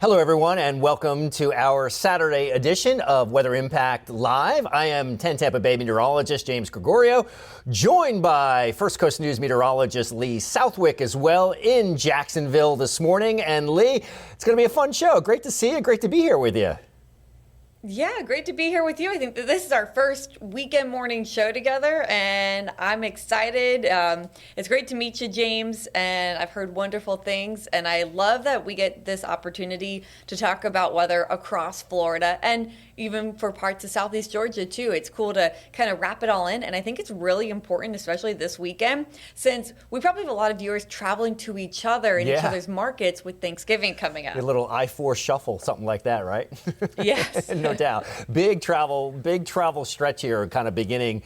Hello, everyone, and welcome to our Saturday edition of Weather Impact Live. I am 10 Tampa Bay meteorologist James Gregorio, joined by First Coast News meteorologist Lee Southwick as well in Jacksonville this morning. And Lee, it's going to be a fun show. Great to see you. Great to be here with you. Yeah, great to be here with you. I think that this is our first weekend morning show together, and I'm excited. It's great to meet you, James, and I've heard wonderful things, and I love that we get this opportunity to talk about weather across Florida and even for parts of Southeast Georgia, too. It's cool to kind of wrap it all in, and I think it's really important, especially this weekend, since we probably have a lot of viewers traveling to each other in each other's markets with Thanksgiving coming up. A little I-4 shuffle, something like that, right? Yes. No doubt. Big travel stretch here, kind of beginning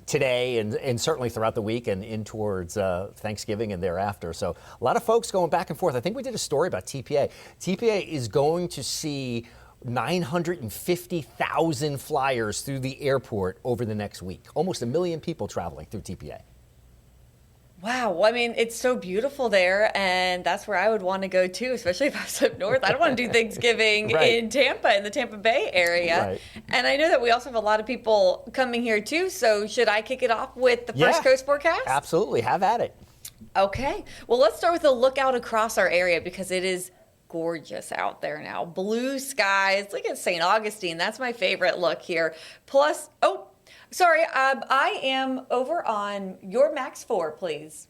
today and certainly throughout the week and in towards Thanksgiving and thereafter. So a lot of folks going back and forth. I think we did a story about TPA. TPA is going to see 950,000 flyers through the airport over the next week. Almost 1 million people traveling through TPA. Wow. Well, I mean, it's so beautiful there, and that's where I would want to go too, especially if I was up north. I don't want to do Thanksgiving in Tampa, in the Tampa Bay area. Right. And I know that we also have a lot of people coming here too, so should I kick it off with the First Coast forecast? Absolutely. Have at it. Okay. Well, let's start with a look out across our area because it is gorgeous out there now. Blue skies. Look at St. Augustine. That's my favorite look here. Plus, I am over on your Max 4, please.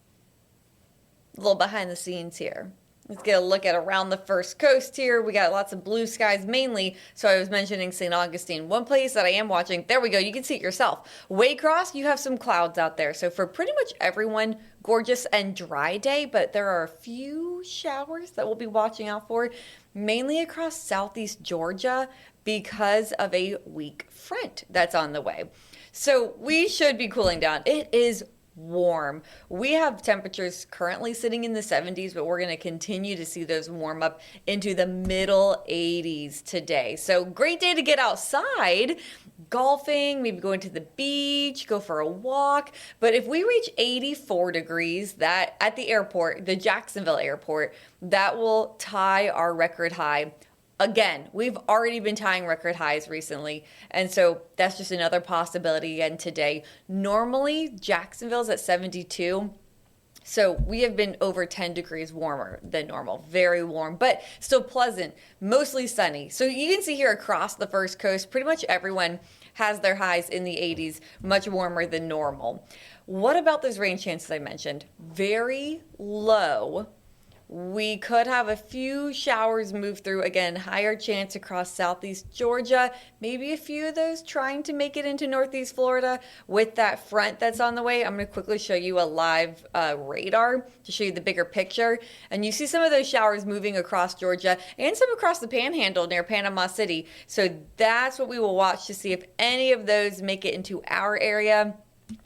A little behind the scenes here. Let's get a look at around the First Coast here. We got lots of blue skies mainly. So I was mentioning St. Augustine. One place that I am watching, there we go. You can see it yourself. Waycross, you have some clouds out there. So for pretty much everyone, gorgeous and dry day, but there are a few showers that we'll be watching out for, mainly across Southeast Georgia because of a weak front that's on the way. So we should be cooling down. It is warm. We have temperatures currently sitting in the 70s, but we're going to continue to see those warm up into the middle 80s today. So great day to get outside, golfing, maybe going to the beach, go for a walk. But if we reach 84 degrees, that at the airport, the Jacksonville airport, that will tie our record high. Again, we've already been tying record highs recently, and so that's just another possibility again today. Normally, Jacksonville's at 72, so we have been over 10 degrees warmer than normal. Very warm, but still pleasant, mostly sunny. So you can see here across the First Coast, pretty much everyone has their highs in the 80s, much warmer than normal. What about those rain chances I mentioned? Very low. We could have a few showers move through. Again, higher chance across Southeast Georgia. Maybe a few of those trying to make it into Northeast Florida with that front that's on the way. I'm going to quickly show you a live radar to show you the bigger picture. And you see some of those showers moving across Georgia and some across the Panhandle near Panama City. So that's what we will watch to see if any of those make it into our area.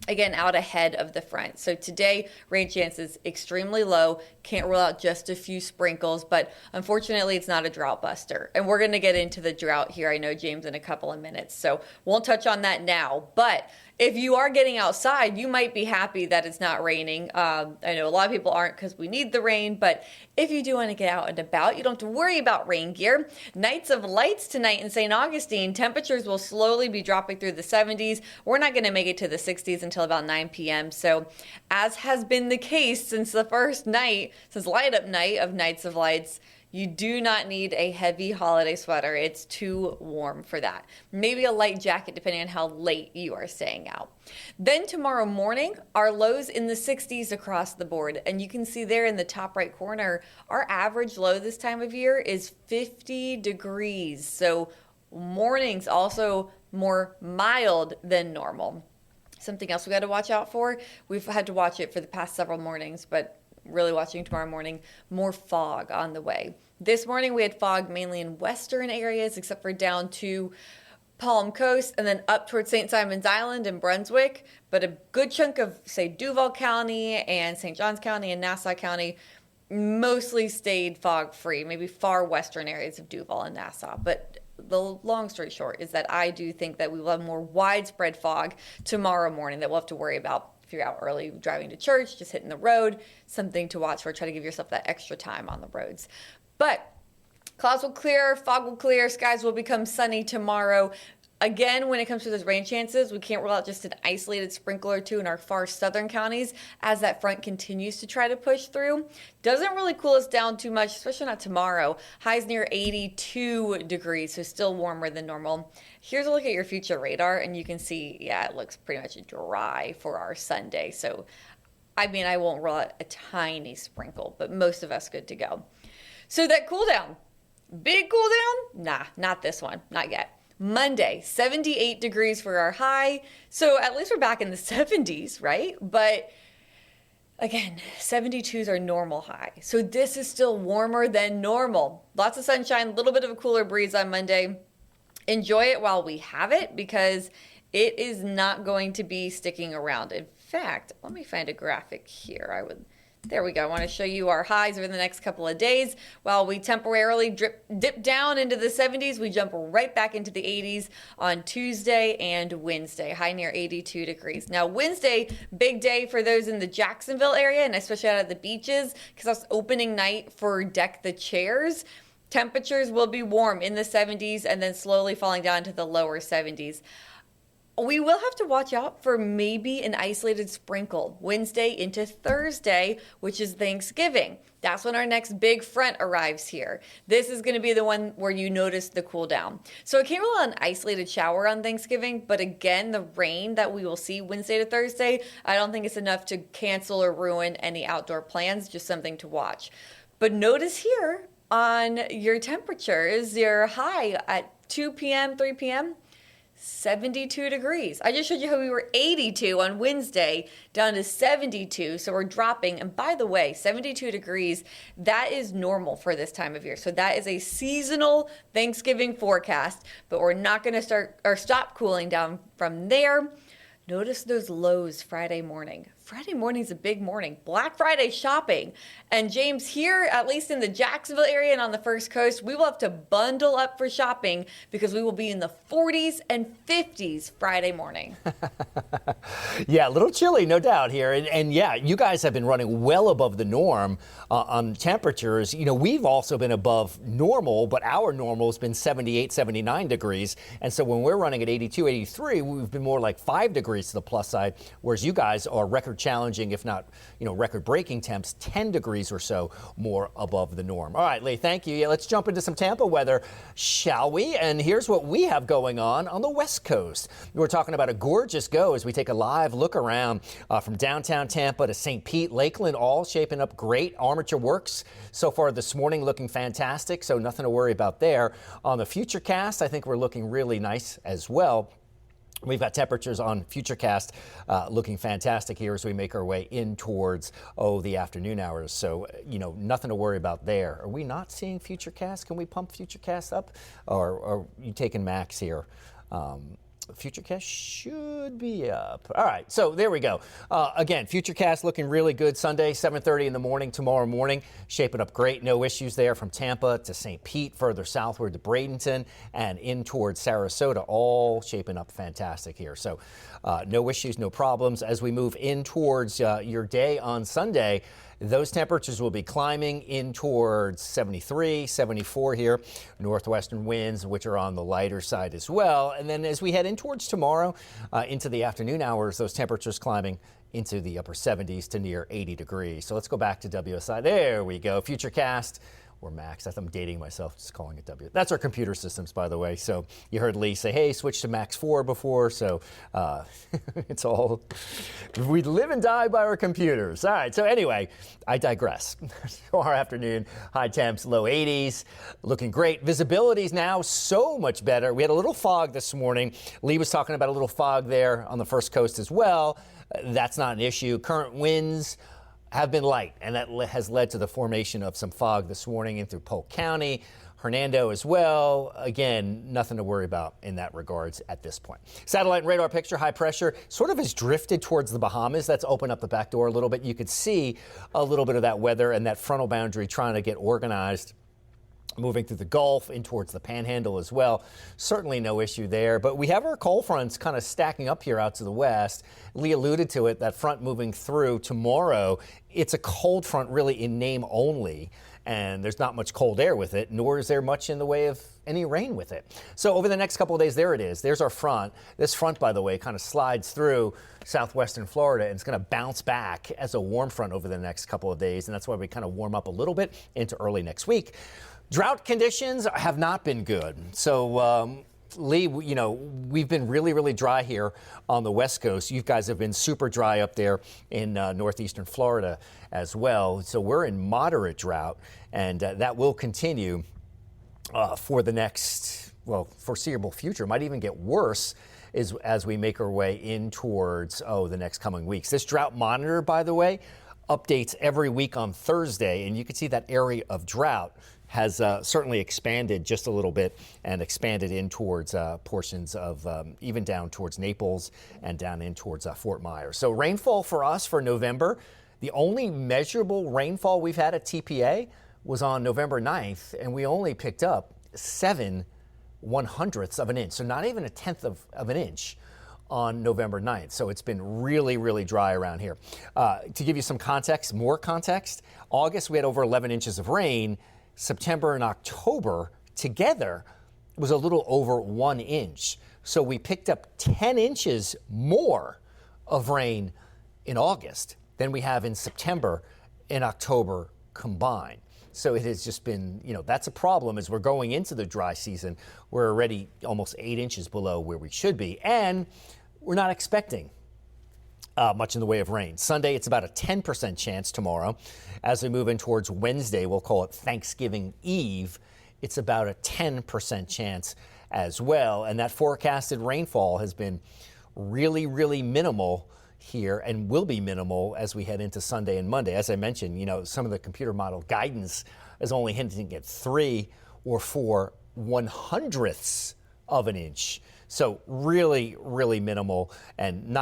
Again, out ahead of the front. So today, rain chances extremely low. Can't rule out just a few sprinkles, but unfortunately, it's not a drought buster. And we're going to get into the drought here, I know, James, in a couple of minutes. So won't touch on that now. But if you are getting outside, you might be happy that it's not raining. I know a lot of people aren't because we need the rain, but if you do want to get out and about, you don't have to worry about rain gear. Nights of lights tonight in St. Augustine. Temperatures will slowly be dropping through the 70s. We're not going to make it to the 60s until about 9 p.m. So as has been the case since the first night, since light up night of Nights of Lights, you do not need a heavy holiday sweater. It's too warm for that. Maybe a light jacket depending on how late you are staying out. Then tomorrow morning, our lows in the 60s across the board. And you can see there in the top right corner, our average low this time of year is 50 degrees. So mornings also more mild than normal. Something else we got to watch out for. We've had to watch it for the past several mornings, but really watching tomorrow morning, more fog on the way. This morning we had fog mainly in western areas, except for down to Palm Coast and then up towards St. Simon's Island and Brunswick. But a good chunk of, say, Duval County and St. Johns County and Nassau County mostly stayed fog free, maybe far western areas of Duval and Nassau. But the long story short is that I do think that we will have more widespread fog tomorrow morning that we'll have to worry about. If you're out early driving to church, just hitting the road, something to watch for. Try to give yourself that extra time on the roads. But Clouds will clear, fog will clear, skies will become sunny tomorrow. Again, when it comes to those rain chances, we can't rule out just an isolated sprinkle or two in our far southern counties as that front continues to try to push through. Doesn't really cool us down too much, especially not tomorrow. Highs near 82 degrees, so still warmer than normal. Here's a look at your future radar, and you can see, yeah, it looks pretty much dry for our Sunday. So, I mean, I won't rule out a tiny sprinkle, but most of us good to go. So that cool down, big cool down? Nah, not this one, not yet. Monday, 78 degrees for our high. So at least we're back in the 70s, right? But again, 72s are normal high. So this is still warmer than normal. Lots of sunshine, a little bit of a cooler breeze on Monday. Enjoy it while we have it because it is not going to be sticking around. In fact, let me find a graphic here. There we go. I want to show you our highs over the next couple of days. While we temporarily dip down into the 70s, we jump right back into the 80s on Tuesday and Wednesday, high near 82 degrees. Now, Wednesday, big day for those in the Jacksonville area, and especially out at the beaches, because that's opening night for Deck the Chairs. Temperatures will be warm in the 70s and then slowly falling down to the lower 70s. We will have to watch out for maybe an isolated sprinkle Wednesday into Thursday, which is Thanksgiving. That's when our next big front arrives here. This is going to be the one where you notice the cool down. So it can't rule on an isolated shower on Thanksgiving, but again, the rain that we will see Wednesday to Thursday, I don't think it's enough to cancel or ruin any outdoor plans, just something to watch. But notice here on your temperatures, your high at 2 p.m., 3 p.m., 72 degrees. I just showed you how we were 82 on Wednesday down to 72. So we're dropping. And by the way, 72 degrees, that is normal for this time of year. So that is a seasonal Thanksgiving forecast, but we're not going to start or stop cooling down from there. Notice those lows Friday morning. Friday morning is a big morning. Black Friday shopping. And James, here, at least in the Jacksonville area and on the First Coast, we will have to bundle up for shopping because we will be in the 40s and 50s Friday morning. Yeah, a little chilly, no doubt here. And yeah, you guys have been running well above the norm on temperatures. You know, we've also been above normal, but our normal has been 78, 79 degrees. And so when we're running at 82, 83, we've been more like 5 degrees to the plus side, whereas you guys are record challenging, if not, record breaking temps, 10 degrees or so more above the norm. All right, Lee, thank you. Yeah, let's jump into some Tampa weather, shall we? And here's what we have going on the West Coast. We're talking about a gorgeous go as we take a live look around from downtown Tampa to St. Pete, Lakeland, all shaping up great. Armature Works so far this morning looking fantastic, so nothing to worry about there. On the Futurecast, I think we're looking really nice as well. We've got temperatures on Futurecast looking fantastic here as we make our way in towards, the afternoon hours. So, nothing to worry about there. Are we not seeing Futurecast? Can we pump Futurecast up? Or are you taking max here? Futurecast should be up. All right, so there we go. Again, Futurecast looking really good Sunday, 7:30 in the morning tomorrow morning. Shaping up great. No issues there from Tampa to St. Pete, further southward to Bradenton, and in towards Sarasota. All shaping up fantastic here. So no issues, no problems. As we move in towards your day on Sunday, those temperatures will be climbing in towards 73, 74 here. Northwestern winds, which are on the lighter side as well. And then as we head in towards tomorrow, into the afternoon hours, those temperatures climbing into the upper 70s to near 80 degrees. So let's go back to WSI. There we go. Futurecast. Or Max. I'm dating myself, just calling it W. That's our computer systems, by the way. So you heard Lee say, hey, switch to Max 4 before. So it's all, we live and die by our computers. All right. So anyway, I digress. Our afternoon, high temps, low 80s, looking great. Visibility's now so much better. We had a little fog this morning. Lee was talking about a little fog there on the First Coast as well. That's not an issue. Current winds have been light, and that has led to the formation of some fog this morning in through Polk County, Hernando as well. Again, nothing to worry about in that regards at this point. Satellite and radar picture, high pressure sort of has drifted towards the Bahamas. That's opened up the back door a little bit. You could see a little bit of that weather and that frontal boundary trying to get organized, moving through the Gulf in towards the Panhandle as well. Certainly no issue there. But we have our cold fronts kind of stacking up here out to the west. Lee alluded to it, that front moving through tomorrow. It's a cold front really in name only. and there's not much cold air with it, nor is there much in the way of any rain with it. So over the next couple of days, there it is. There's our front. This front, by the way, kind of slides through southwestern Florida, and it's going to bounce back as a warm front over the next couple of days, and that's why we kind of warm up a little bit into early next week. Drought conditions have not been good. So, Lee, we've been really, really dry here on the West Coast. You guys have been super dry up there in northeastern Florida as well. So we're in moderate drought, and that will continue for the next, foreseeable future. Might even get worse as we make our way in towards, the next coming weeks. This drought monitor, by the way, updates every week on Thursday, and you can see that area of drought has certainly expanded just a little bit and expanded in towards portions of even down towards Naples and down in towards Fort Myers. So rainfall for us for November, the only measurable rainfall we've had at TPA was on November 9th, and we only picked up 7/100ths of an inch, so not even a tenth of an inch on November 9th. So it's been really, really dry around here. To give you some context, more context, August we had over 11 inches of rain. September and October together was a little over 1 inch. So we picked up 10 inches more of rain in August than we have in September and October combined. So it has just been, that's a problem as we're going into the dry season. We're already almost 8 inches below where we should be, and we're not expecting much in the way of rain. Sunday, it's about a 10% chance tomorrow. As we move in towards Wednesday, we'll call it Thanksgiving Eve, it's about a 10% chance as well. And that forecasted rainfall has been really, really minimal here and will be minimal as we head into Sunday and Monday. As I mentioned, some of the computer model guidance is only hinting at 3 or 4/100ths of an inch. So really, really minimal, and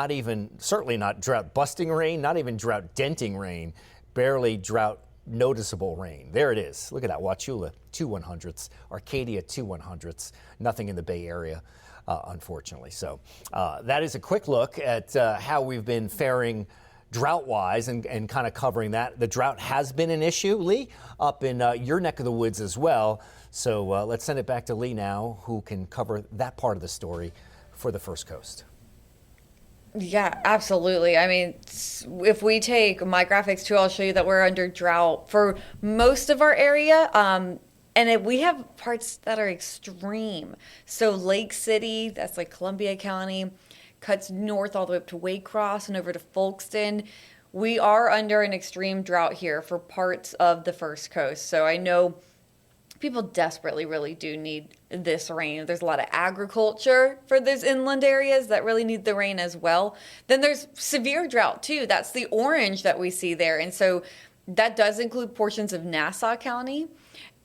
certainly not drought busting rain, not even drought denting rain, barely drought noticeable rain. There it is. Look at that. Wauchula, 2/100ths. Arcadia, 2/100ths. Nothing in the Bay Area, unfortunately. So that is a quick look at how we've been faring drought-wise and kind of covering that. The drought has been an issue, Lee, up in your neck of the woods as well. So let's send it back to Lee now, who can cover that part of the story for the First Coast. Yeah, absolutely. I mean, if we take my graphics too, I'll show you that we're under drought for most of our area. We have parts that are extreme. So Lake City, that's like Columbia County, cuts north all the way up to Waycross and over to Folkston. We are under an extreme drought here for parts of the First Coast. So I know people desperately really do need this rain. There's a lot of agriculture for those inland areas that really need the rain as well. Then there's severe drought too. That's the orange that we see there. And so that does include portions of Nassau County.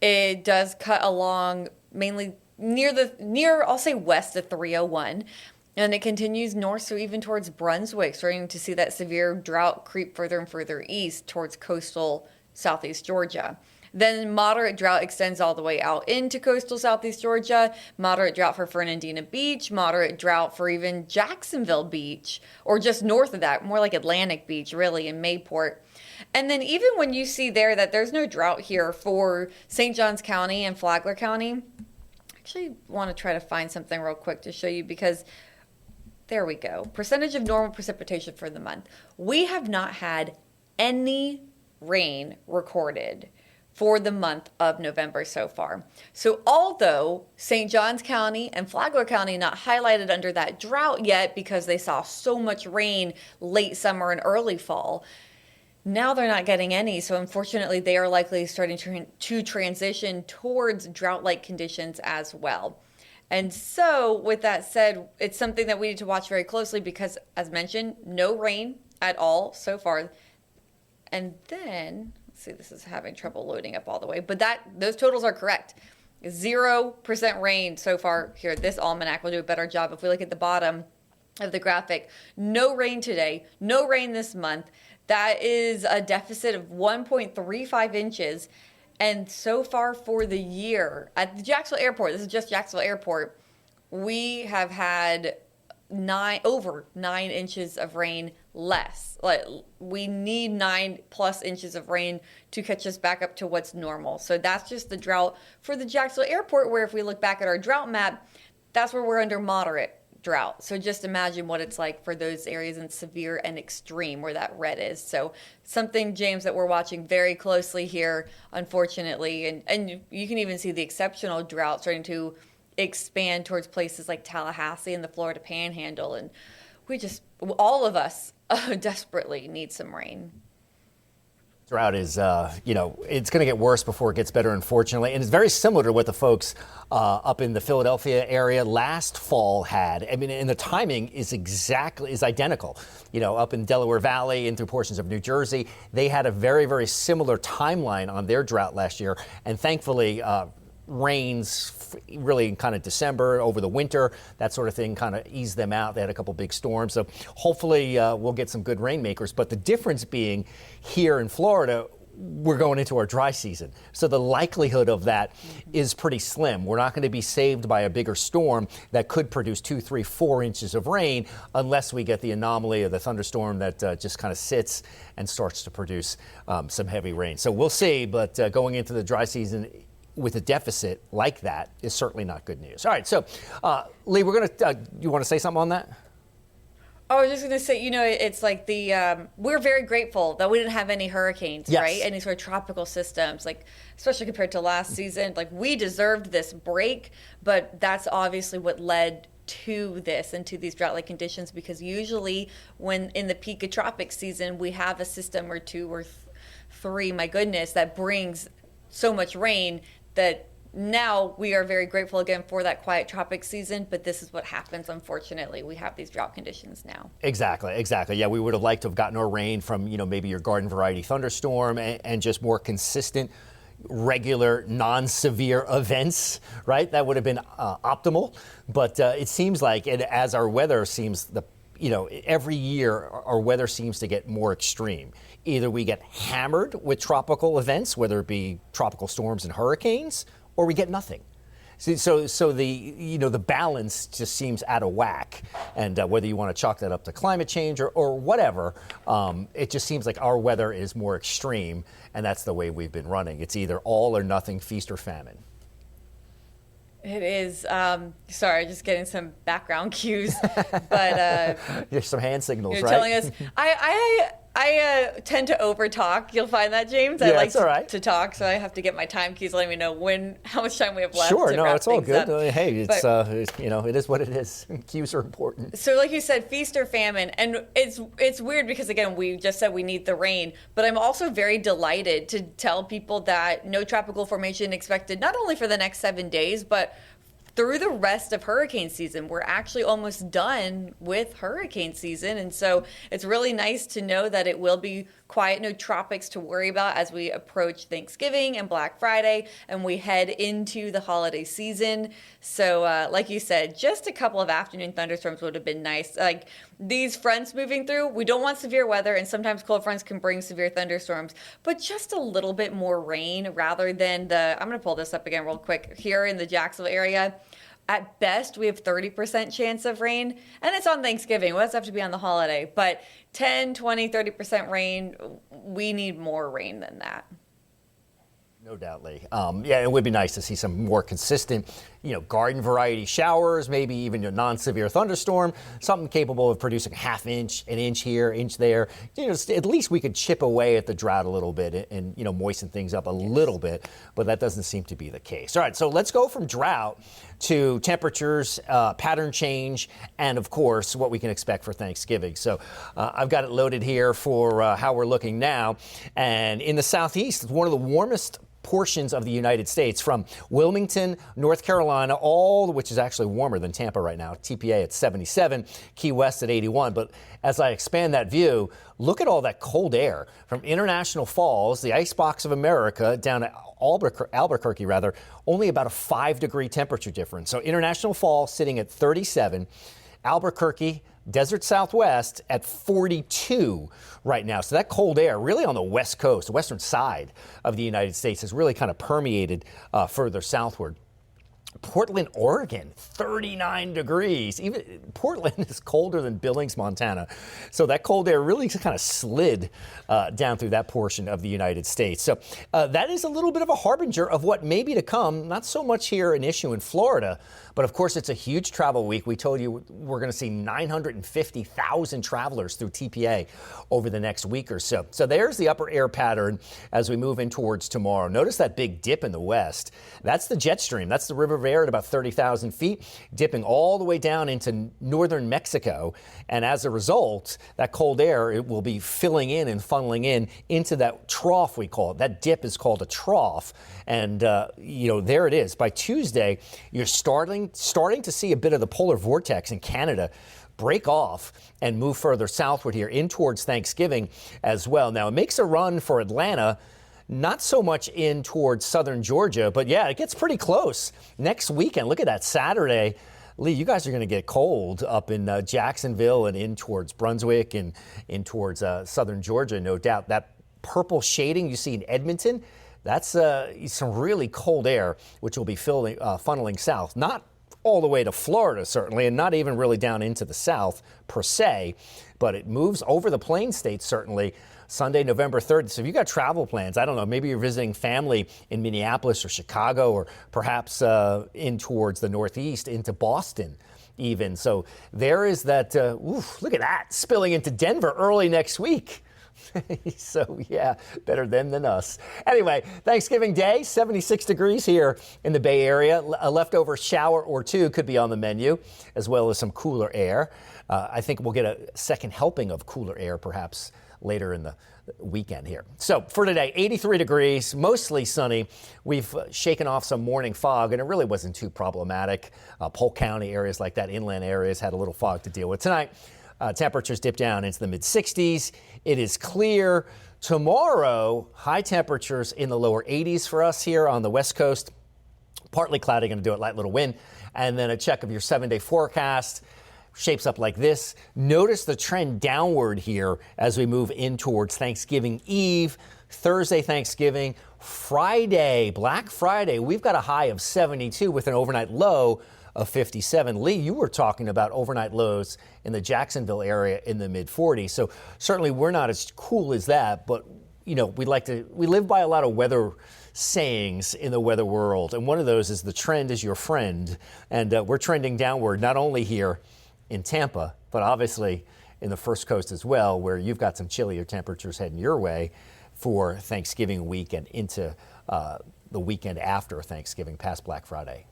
It does cut along mainly near I'll say west of 301. And it continues north, so even towards Brunswick, starting to see that severe drought creep further and further east towards coastal southeast Georgia. Then moderate drought extends all the way out into coastal southeast Georgia, moderate drought for Fernandina Beach, moderate drought for even Jacksonville Beach, or just north of that, more like Atlantic Beach, really, in Mayport. And then even when you see there that there's no drought here for St. Johns County and Flagler County, I actually want to try to find something real quick to show you because there we go. Percentage of normal precipitation for the month. We have not had any rain recorded for the month of November so far. So although St. Johns County and Flagler County not highlighted under that drought yet because they saw so much rain late summer and early fall, now they're not getting any. So unfortunately, they are likely starting to transition towards drought-like conditions as well. And so with that said, it's something that we need to watch very closely because, as mentioned, no rain at all so far. And then, let's see, this is having trouble loading up all the way, but those totals are correct. 0% rain so far here. This almanac will do a better job. If we look at the bottom of the graphic, no rain today, no rain this month. That is a deficit of 1.35 inches. And so far for the year, at the Jacksonville Airport, this is just Jacksonville Airport, we have had over 9 inches of rain less. Like, we need 9+ inches of rain to catch us back up to what's normal. So that's just the drought for the Jacksonville airport, where if we look back at our drought map, that's where we're under moderate drought. So just imagine what it's like for those areas in severe and extreme where that red is. So something, James, that we're watching very closely here, unfortunately. And you can even see the exceptional drought starting to expand towards places like Tallahassee and the Florida Panhandle. And all of us desperately need some rain. Drought is, it's going to get worse before it gets better, unfortunately. And it's very similar to what the folks up in the Philadelphia area last fall had. I mean, and the timing is identical. Up in Delaware Valley and through portions of New Jersey, they had a very, very similar timeline on their drought last year. And thankfully, rains really in kind of December, over the winter, that sort of thing kind of eased them out. They had a couple big storms. So hopefully we'll get some good rainmakers. But the difference being here in Florida, we're going into our dry season. So the likelihood of that is pretty slim. We're not going to be saved by a bigger storm that could produce 2, 3, 4 inches of rain unless we get the anomaly of the thunderstorm that just kind of sits and starts to produce some heavy rain. So we'll see. But going into the dry season with a deficit like that is certainly not good news. All right, so Lee, we're going to, you want to say something on that? I was just going to say, it's like we're very grateful that we didn't have any hurricanes, yes, right? Any sort of tropical systems, like especially compared to last season. Like, we deserved this break, but that's obviously what led to this and to these drought-like conditions, because usually when in the peak of tropic season, we have a system or two or three, my goodness, that brings so much rain that now we are very grateful again for that quiet tropic season, but this is what happens. Unfortunately, we have these drought conditions now. Exactly. Yeah, we would have liked to have gotten our rain from, maybe your garden variety thunderstorm and just more consistent, regular, non-severe events, right? That would have been optimal. But it seems like, and as our weather seems, every year our weather seems to get more extreme. Either we get hammered with tropical events, whether it be tropical storms and hurricanes, or we get nothing. So the balance just seems out of whack. And whether you want to chalk that up to climate change or whatever, it just seems like our weather is more extreme, and that's the way we've been running. It's either all or nothing, feast or famine. It is. Sorry, just getting some background cues, but there's some hand signals, you're right? telling us. I tend to overtalk. You'll find that, James. Yeah, I like all right. to talk, so I have to get my time keys letting me know how much time we have left. Sure, to no, wrap it's all things good. up. Hey, it is what it is. Cues are important. So like you said, feast or famine. And it's weird because, again, we just said we need the rain, but I'm also very delighted to tell people that no tropical formation expected, not only for the next 7 days, but through the rest of hurricane season. We're actually almost done with hurricane season. And so it's really nice to know that it will be quiet, no tropics to worry about as we approach Thanksgiving and Black Friday and we head into the holiday season. So like you said, just a couple of afternoon thunderstorms would have been nice. Like, these fronts moving through, we don't want severe weather, and sometimes cold fronts can bring severe thunderstorms, but just a little bit more rain rather than I'm going to pull this up again real quick. Here in the Jacksonville area, at best, we have 30% chance of rain, and it's on Thanksgiving. It doesn't have to be on the holiday, but 10, 20, 30% rain, we need more rain than that. No doubt, Lee. Yeah, it would be nice to see some more consistent, garden variety showers, maybe even a non-severe thunderstorm, something capable of producing ½ inch, an inch here, inch there. At least we could chip away at the drought a little bit and moisten things up a little bit, but that doesn't seem to be the case. All right, so let's go from drought to temperatures, pattern change, and of course, what we can expect for Thanksgiving. So I've got it loaded here for how we're looking now. And in the southeast, it's one of the warmest portions of the United States, from Wilmington, North Carolina, which is actually warmer than Tampa right now, TPA at 77, Key West at 81. But as I expand that view, look at all that cold air from International Falls, the icebox of America, down to Albuquerque, only about a 5-degree temperature difference. So International Falls sitting at 37, Albuquerque, Desert Southwest at 42 right now. So that cold air really on the west coast, the western side of the United States, has really kind of permeated further southward. Portland, Oregon, 39 degrees. Even Portland is colder than Billings, Montana. So that cold air really kind of slid down through that portion of the United States. So that is a little bit of a harbinger of what may be to come. Not so much here an issue in Florida, but of course it's a huge travel week. We told you we're going to see 950,000 travelers through TPA over the next week or so. So there's the upper air pattern as we move in towards tomorrow. Notice that big dip in the west. That's the jet stream. That's the river of air at about 30,000 feet, dipping all the way down into northern Mexico. And as a result, that cold air, it will be filling in and funneling in into that trough, we call it. That dip is called a trough. And, there it is. By Tuesday, you're starting to see a bit of the polar vortex in Canada break off and move further southward here in towards Thanksgiving as well. Now, it makes a run for Atlanta. Not so much in towards southern Georgia, but yeah, it gets pretty close. Next weekend, look at that Saturday. Lee, you guys are going to get cold up in Jacksonville and in towards Brunswick and in towards southern Georgia, no doubt. That purple shading you see in Edmonton, that's some really cold air, which will be funneling south. Not all the way to Florida, certainly, and not even really down into the south per se, but it moves over the plain states, certainly, Sunday, November 3rd. So if you got travel plans, I don't know, maybe you're visiting family in Minneapolis or Chicago or perhaps in towards the Northeast into Boston even. So there is that, look at that, spilling into Denver early next week. So, yeah, better them than us. Anyway, Thanksgiving Day, 76 degrees here in the Bay Area. A leftover shower or two could be on the menu, as well as some cooler air. I think we'll get a second helping of cooler air perhaps later in the weekend here. So for today, 83 degrees, mostly sunny. We've shaken off some morning fog, and it really wasn't too problematic. Polk County areas like that, inland areas, had a little fog to deal with. Tonight, temperatures dip down into the mid-60s. It is clear. Tomorrow, high temperatures in the lower 80s for us here on the West Coast. Partly cloudy, going to do it, light little wind. And then a check of your 7-day forecast. Shapes up like this. Notice the trend downward here as we move in towards Thanksgiving Eve, Thursday, Thanksgiving, Friday, Black Friday. We've got a high of 72 with an overnight low of 57. Lee, you were talking about overnight lows in the Jacksonville area in the mid 40s. So certainly we're not as cool as that, but we live by a lot of weather sayings in the weather world. And one of those is the trend is your friend. And we're trending downward, not only here in Tampa, but obviously in the First Coast as well, where you've got some chillier temperatures heading your way for Thanksgiving week and into the weekend after Thanksgiving, past Black Friday.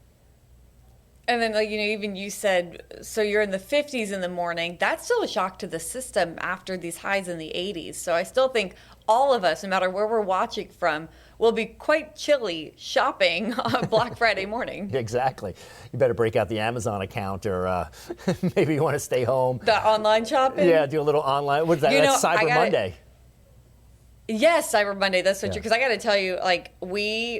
And then, even you said, so you're in the 50s in the morning. That's still a shock to the system after these highs in the 80s. So I still think all of us, no matter where we're watching from, will be quite chilly shopping on Black Friday morning. Exactly. You better break out the Amazon account, or maybe you want to stay home. The online shopping? Yeah, do a little online. What's that? That's Cyber Monday. Yes, Cyber Monday. That's so true. Because I got to tell you,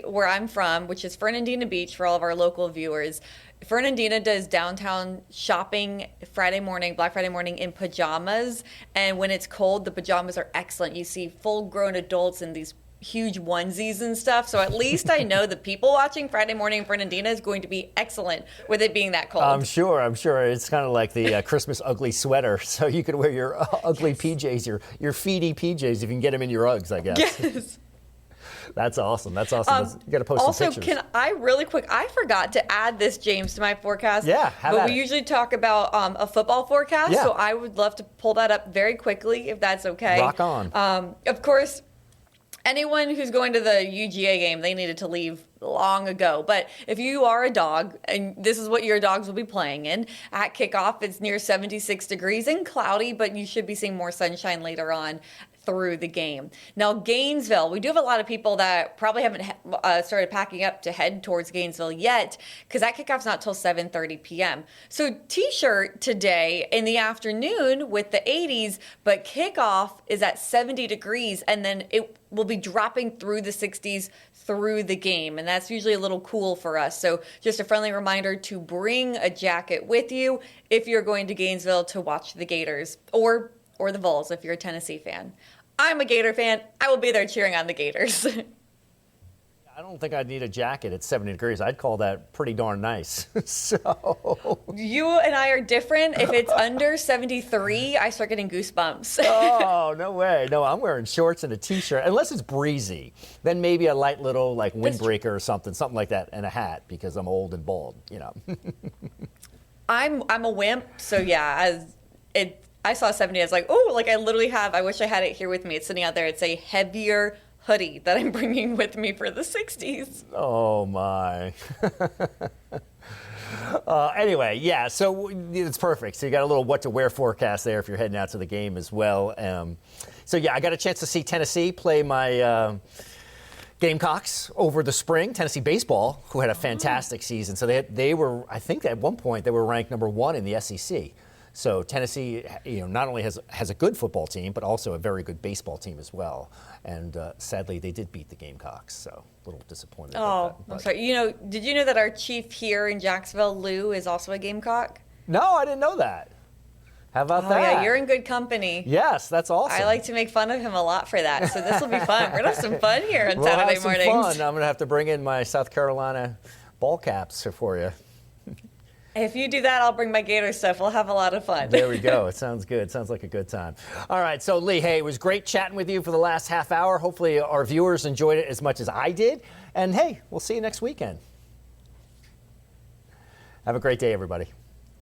where I'm from, which is Fernandina Beach for all of our local viewers, Fernandina does downtown shopping Friday morning, Black Friday morning in pajamas. And when it's cold, the pajamas are excellent. You see full-grown adults in these huge onesies and stuff. So at least I know the people watching Friday morning in Fernandina is going to be excellent with it being that cold. I'm sure. It's kind of like the Christmas ugly sweater. So you could wear your ugly PJs, your feety PJs, if you can get them in your Uggs, I guess. Yes. That's awesome. You got to post some pictures. Can I really quick, I forgot to add this, James, to my forecast. Yeah, but we usually talk about a football forecast. Yeah. So I would love to pull that up very quickly, if that's okay. Rock on. Of course, anyone who's going to the UGA game, they needed to leave long ago. But if you are a dog, and this is what your dogs will be playing in, at kickoff, it's near 76 degrees and cloudy, but you should be seeing more sunshine later on through the game. Now, Gainesville, we do have a lot of people that probably haven't started packing up to head towards Gainesville yet, because that kickoff's not till 7:30 p.m. So t-shirt today in the afternoon with the 80s, but kickoff is at 70 degrees, and then it will be dropping through the 60s through the game, and that's usually a little cool for us. So just a friendly reminder to bring a jacket with you if you're going to Gainesville to watch the Gators, or the Vols if you're a Tennessee fan. I'm a Gator fan. I will be there cheering on the Gators. I don't think I'd need a jacket at 70 degrees. I'd call that pretty darn nice. So You and I are different. If it's under 73, I start getting goosebumps. oh, no way. No, I'm wearing shorts and a t-shirt. Unless it's breezy, then maybe a light little like windbreaker or something like that, and a hat because I'm old and bald, you know. I'm a wimp, so yeah, I saw 70, I was like, oh, like I literally have, I wish I had it here with me. It's sitting out there. It's a heavier hoodie that I'm bringing with me for the 60s. Oh my. Anyway, yeah, so it's perfect. So you got a little what to wear forecast there if you're heading out to the game as well. So yeah, I got a chance to see Tennessee play my Gamecocks over the spring. Tennessee baseball, who had a fantastic season. So they were, I think at one point they were ranked #1 in the SEC. So Tennessee, not only has a good football team, but also a very good baseball team as well. And sadly, they did beat the Gamecocks, so a little disappointed. Oh, I'm sorry. Did you know that our chief here in Jacksonville, Lou, is also a Gamecock? No, I didn't know that. How about that? Yeah, you're in good company. Yes, that's awesome. I like to make fun of him a lot for that, so this will be fun. We're going to have some fun here on we'll Saturday have some mornings. Fun. I'm going to have to bring in my South Carolina ball caps for you. If you do that, I'll bring my Gator stuff. We'll have a lot of fun. There we go. It sounds good. Sounds like a good time. All right. So, Lee, hey, it was great chatting with you for the last half hour. Hopefully our viewers enjoyed it as much as I did. And, hey, we'll see you next weekend. Have a great day, everybody.